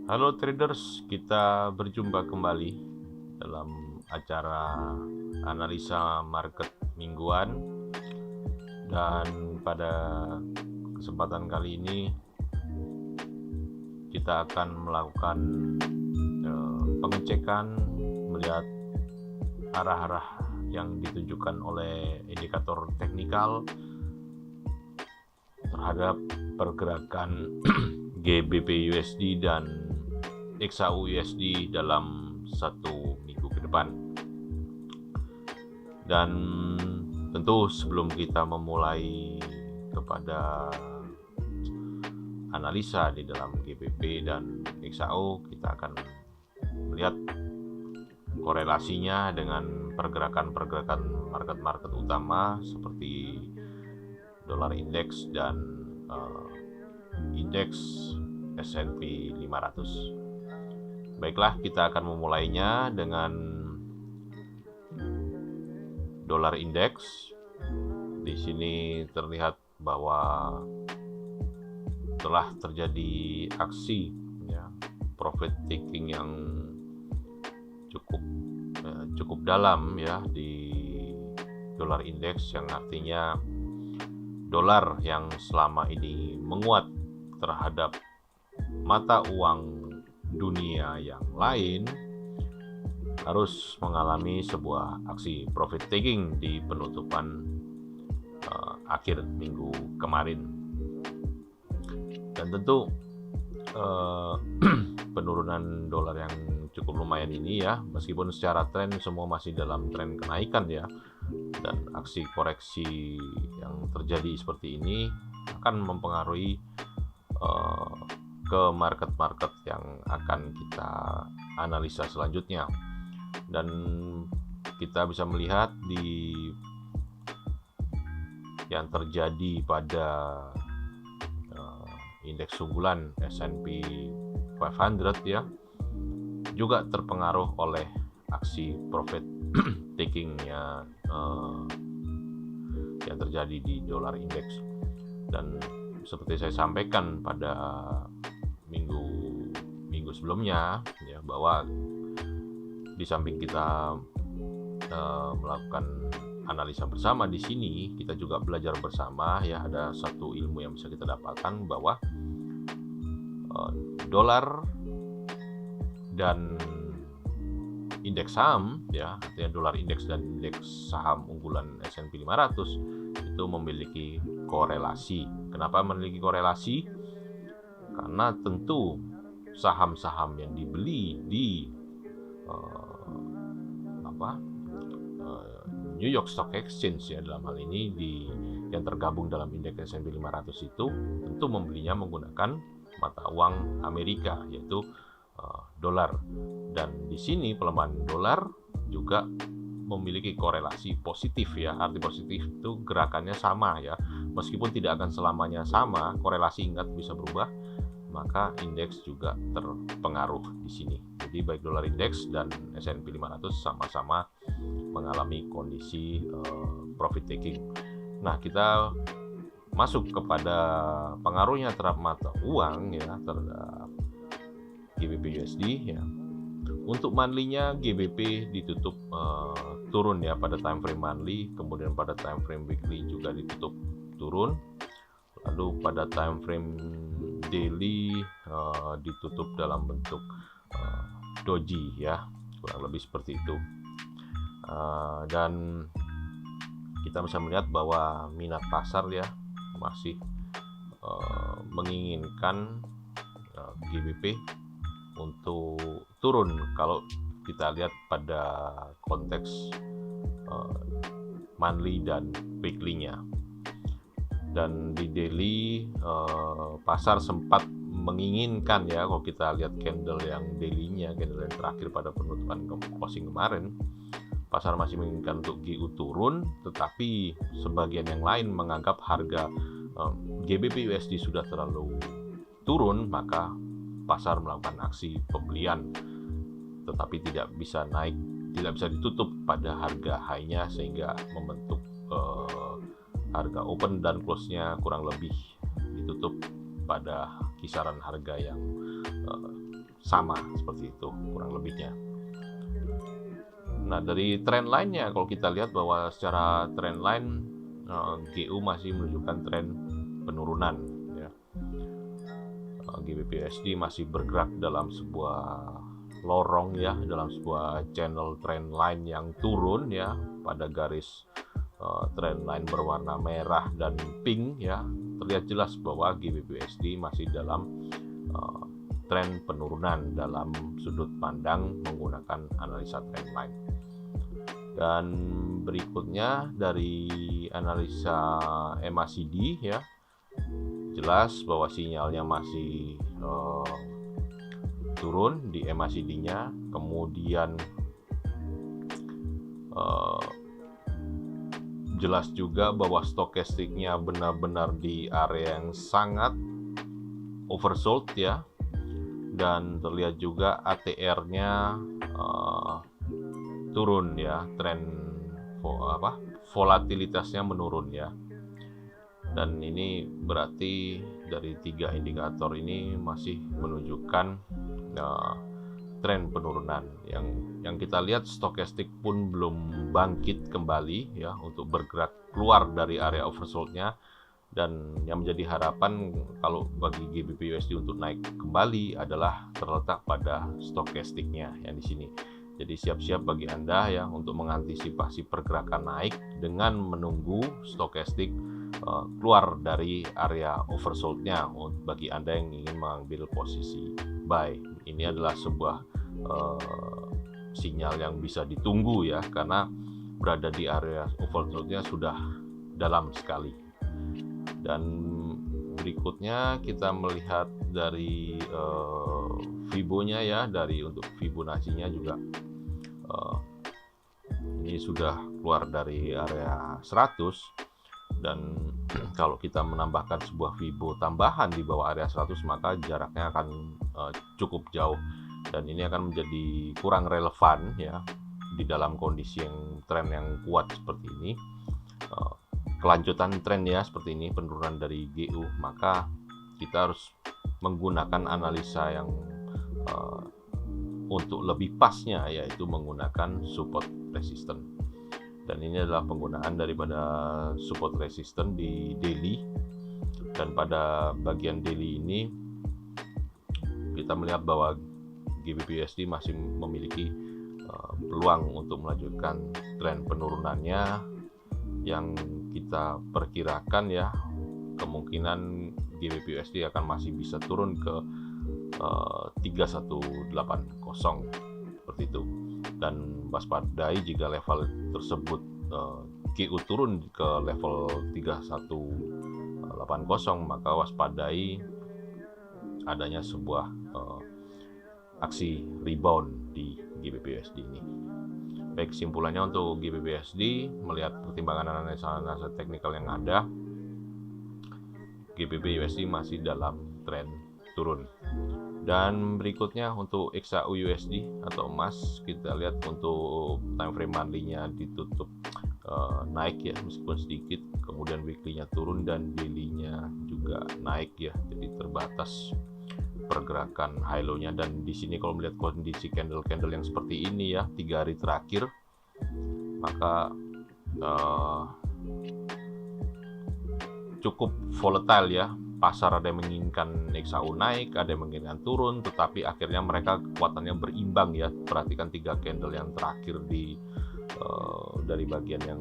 Halo traders, kita berjumpa kembali dalam acara analisa market mingguan, dan pada kesempatan kali ini kita akan melakukan pengecekan melihat arah-arah yang ditunjukkan oleh indikator teknikal terhadap pergerakan GBP USD dan XAU USD dalam satu minggu ke depan. Dan tentu sebelum kita memulai kepada analisa di dalam GBP dan XAU, kita akan melihat korelasinya dengan pergerakan market-market utama seperti dolar indeks dan indeks S&P 500. Baiklah, kita akan memulainya dengan dolar indeks. Di sini terlihat bahwa telah terjadi aksi profit taking yang cukup dalam di dolar indeks, yang artinya dolar yang selama ini menguat terhadap mata uang dunia yang lain harus mengalami sebuah aksi profit taking di penutupan akhir minggu kemarin. Dan tentu penurunan dolar yang cukup lumayan ini meskipun secara tren semua masih dalam tren kenaikan dan aksi koreksi yang terjadi seperti ini akan mempengaruhi ke market-market yang akan kita analisa selanjutnya. Dan kita bisa melihat di yang terjadi pada indeks unggulan S&P 500 juga terpengaruh oleh aksi profit taking yang terjadi di dolar indeks. Dan seperti saya sampaikan pada minggu sebelumnya bahwa di samping kita melakukan analisa bersama di sini, kita juga belajar bersama ada satu ilmu yang bisa kita dapatkan bahwa dolar dan indeks saham artinya dolar indeks dan indeks saham unggulan S&P 500 itu memiliki korelasi. Kenapa memiliki korelasi? Karena tentu saham-saham yang dibeli di New York Stock Exchange dalam hal ini yang tergabung dalam indeks S&P 500 itu tentu membelinya menggunakan mata uang Amerika, yaitu dolar. Dan di sini pelemahan dolar juga memiliki korelasi positif Arti positif itu gerakannya sama meskipun tidak akan selamanya sama, korelasi ingat bisa berubah, maka indeks juga terpengaruh di sini. Jadi baik dolar indeks dan S&P 500 sama-sama mengalami kondisi profit taking. Nah, kita masuk kepada pengaruhnya terhadap mata uang terhadap GBP USD Untuk monthly-nya GBP ditutup turun pada time frame monthly, kemudian pada time frame weekly juga ditutup turun. Lalu pada time frame daily ditutup dalam bentuk doji kurang lebih seperti itu. Dan kita bisa melihat bahwa minat pasar masih menginginkan GBP untuk turun kalau kita lihat pada konteks monthly dan weekly-nya. Dan di daily pasar sempat menginginkan kalau kita lihat candle yang daily-nya, candle yang terakhir pada penutupan closing kemarin, pasar masih menginginkan untuk GU turun, tetapi sebagian yang lain menganggap harga GBP USD sudah terlalu turun, maka pasar melakukan aksi pembelian, tetapi tidak bisa ditutup pada harga high-nya, sehingga membentuk harga open dan close-nya kurang lebih ditutup pada kisaran harga yang sama seperti itu kurang lebihnya. Nah, dari trend line-nya kalau kita lihat bahwa secara trend line GU masih menunjukkan tren penurunan ya. GBP/USD masih bergerak dalam sebuah lorong ya, dalam sebuah channel trend line yang turun ya, pada garis trend line berwarna merah dan pink ya, terlihat jelas bahwa GBP/USD masih dalam tren penurunan dalam sudut pandang menggunakan analisa trend line. Dan berikutnya dari analisa MACD ya, jelas bahwa sinyalnya masih turun di MACD-nya, kemudian jelas juga bahwa stokastiknya benar-benar di area yang sangat oversold ya, dan terlihat juga ATR-nya turun ya, tren volatilitasnya menurun ya. Dan ini berarti dari 3 indikator ini masih menunjukkan tren penurunan. Yang kita lihat stokastik pun belum bangkit kembali ya untuk bergerak keluar dari area oversold-nya, dan yang menjadi harapan kalau bagi GBP/USD untuk naik kembali adalah terletak pada stokastiknya yang di sini. Jadi siap-siap bagi Anda ya untuk mengantisipasi pergerakan naik dengan menunggu stokastik keluar dari area oversold-nya bagi Anda yang ingin mengambil posisi buy. Ini adalah sebuah sinyal yang bisa ditunggu ya, karena berada di area oversold-nya sudah dalam sekali. Dan berikutnya kita melihat dari Fibo-nya ya, dari untuk Fibonacci-nya juga ini sudah keluar dari area 100, dan kalau kita menambahkan sebuah Fibo tambahan di bawah area 100 maka jaraknya akan cukup jauh, dan ini akan menjadi kurang relevan ya di dalam kondisi yang tren yang kuat seperti ini. Kelanjutan tren ya seperti ini, penurunan dari GU, maka kita harus menggunakan analisa yang untuk lebih pasnya, yaitu menggunakan support resistance. Dan ini adalah penggunaan daripada support resistance di daily, dan pada bagian daily ini kita melihat bahwa GBP/USD masih memiliki peluang untuk melanjutkan tren penurunannya, yang kita perkirakan ya kemungkinan GBP/USD akan masih bisa turun ke 3180 seperti itu, dan waspadai jika level tersebut GU turun ke level 3180, maka waspadai adanya sebuah aksi rebound di GBP/USD ini. Baik, kesimpulannya untuk GBP/USD melihat pertimbangan analisa teknikal yang ada, GBP/USD masih dalam tren turun. Dan berikutnya untuk XAU/USD atau emas, kita lihat untuk time frame monthly-nya ditutup naik ya meskipun sedikit, kemudian weekly-nya turun dan daily-nya juga naik ya, jadi terbatas pergerakan high low-nya. Dan di sini kalau melihat kondisi candle-candle yang seperti ini ya 3 hari terakhir, maka cukup volatile ya. Pasar ada yang menginginkan XAU naik, ada yang menginginkan turun, tetapi akhirnya mereka kekuatannya berimbang ya. Perhatikan 3 candle yang terakhir dari bagian yang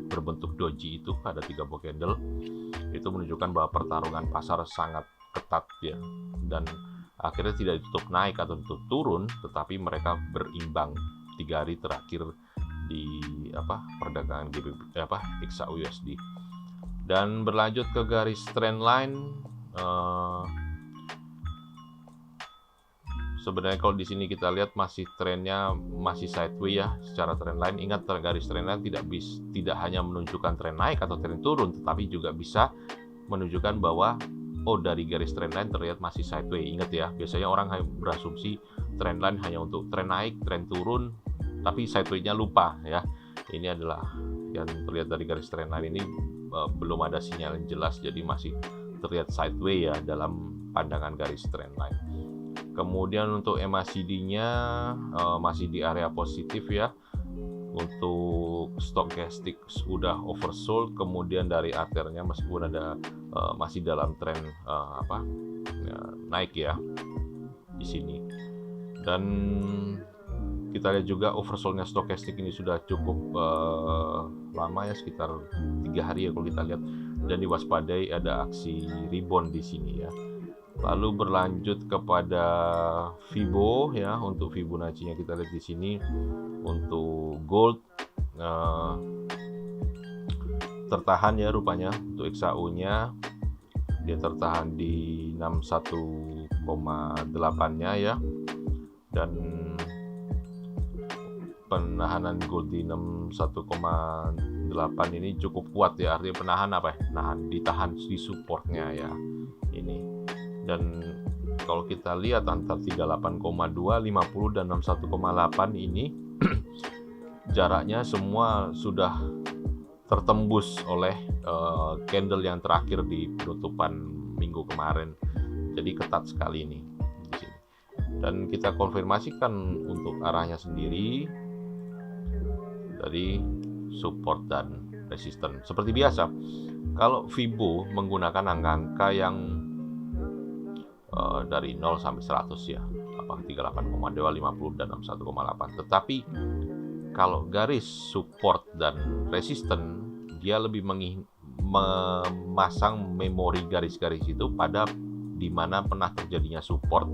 berbentuk doji itu, ada 3 buah candle. Itu menunjukkan bahwa pertarungan pasar sangat ketat ya, dan akhirnya tidak ditutup naik atau ditutup turun, tetapi mereka berimbang 3 hari terakhir di perdagangan XAU/USD. Dan berlanjut ke garis trend line, sebenarnya kalau di sini kita lihat masih trennya masih sideways ya secara trend line. Ingat, garis trend line tidak hanya menunjukkan tren naik atau tren turun, tetapi juga bisa menunjukkan bahwa dari garis trend line terlihat masih sideways. Ingat ya, biasanya orang berasumsi trend line hanya untuk tren naik, tren turun, tapi sideways-nya lupa ya. Ini adalah yang terlihat dari garis trend line ini, belum ada sinyal yang jelas, jadi masih terlihat sideways ya dalam pandangan garis trendline. Kemudian untuk MACD-nya masih di area positif ya. Untuk stochastic sudah oversold, kemudian dari arternya meskipun ada masih dalam tren naik ya di sini. Dan kita lihat juga oversoldnya stochastic ini sudah cukup lama ya, sekitar 3 hari ya kalau kita lihat, dan diwaspadai ada aksi rebound di sini ya. Lalu berlanjut kepada Fibo ya, untuk Fibonacci-nya kita lihat di sini. Untuk gold tertahan ya rupanya. Untuk XAU-nya dia tertahan di 61,8-nya ya, dan penahanan gold di 61,8 ini cukup kuat ya. Artinya penahan apa ya? Ditahan di supportnya ya ini. Dan kalau kita lihat antara 38,2, 50 dan 61,8 ini jaraknya semua sudah tertembus oleh candle yang terakhir di penutupan minggu kemarin. Jadi ketat sekali ini di sini. Dan kita konfirmasikan untuk arahnya sendiri dari support dan resisten. Seperti biasa, kalau Fibo menggunakan angka-angka yang dari 0 sampai 100 ya, apakah 38,2, 50 dan 61,8. Tetapi kalau garis support dan resisten, dia lebih memasang memori garis-garis itu pada di mana pernah terjadinya support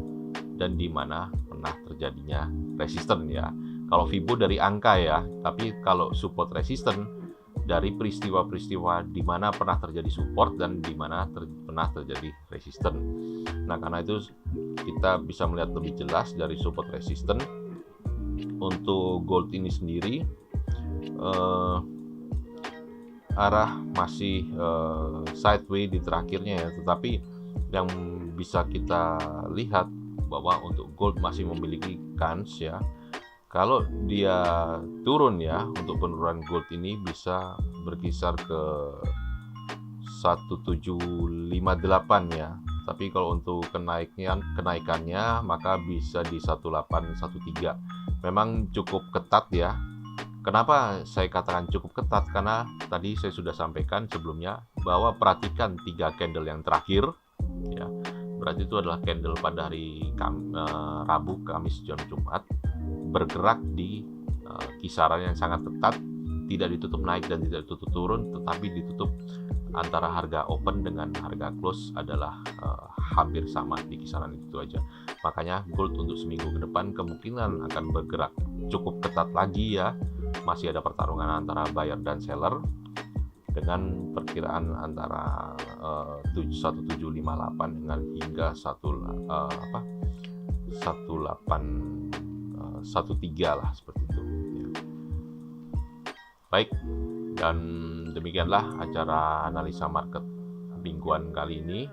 dan di mana pernah terjadinya resisten ya. Kalau Fibo dari angka ya, tapi kalau support resisten dari peristiwa-peristiwa di mana pernah terjadi support dan di mana pernah terjadi resisten. Nah, karena itu kita bisa melihat lebih jelas dari support resisten. Untuk gold ini sendiri arah masih sideways di terakhirnya ya, tetapi yang bisa kita lihat bahwa untuk gold masih memiliki kans ya. Kalau dia turun ya, untuk penurunan gold ini bisa berkisar ke 1758 ya. Tapi kalau untuk kenaikannya maka bisa di 1813. Memang cukup ketat ya. Kenapa saya katakan cukup ketat? Karena tadi saya sudah sampaikan sebelumnya bahwa perhatikan 3 candle yang terakhir ya. Berarti itu adalah candle pada hari Rabu, Kamis, dan Jumat, bergerak di kisaran yang sangat ketat, tidak ditutup naik dan tidak ditutup turun, tetapi ditutup antara harga open dengan harga close adalah hampir sama di kisaran itu aja. Makanya gold untuk seminggu ke depan kemungkinan akan bergerak cukup ketat lagi ya. Masih ada pertarungan antara buyer dan seller dengan perkiraan antara 1758 dengan hingga 1813 lah, seperti itu ya. Baik, dan demikianlah acara analisa market mingguan kali ini.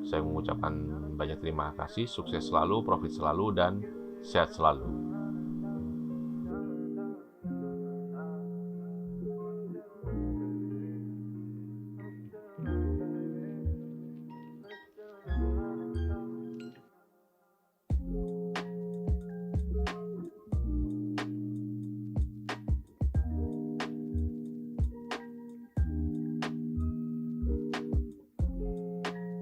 Saya mengucapkan banyak terima kasih, sukses selalu, profit selalu, dan sehat selalu.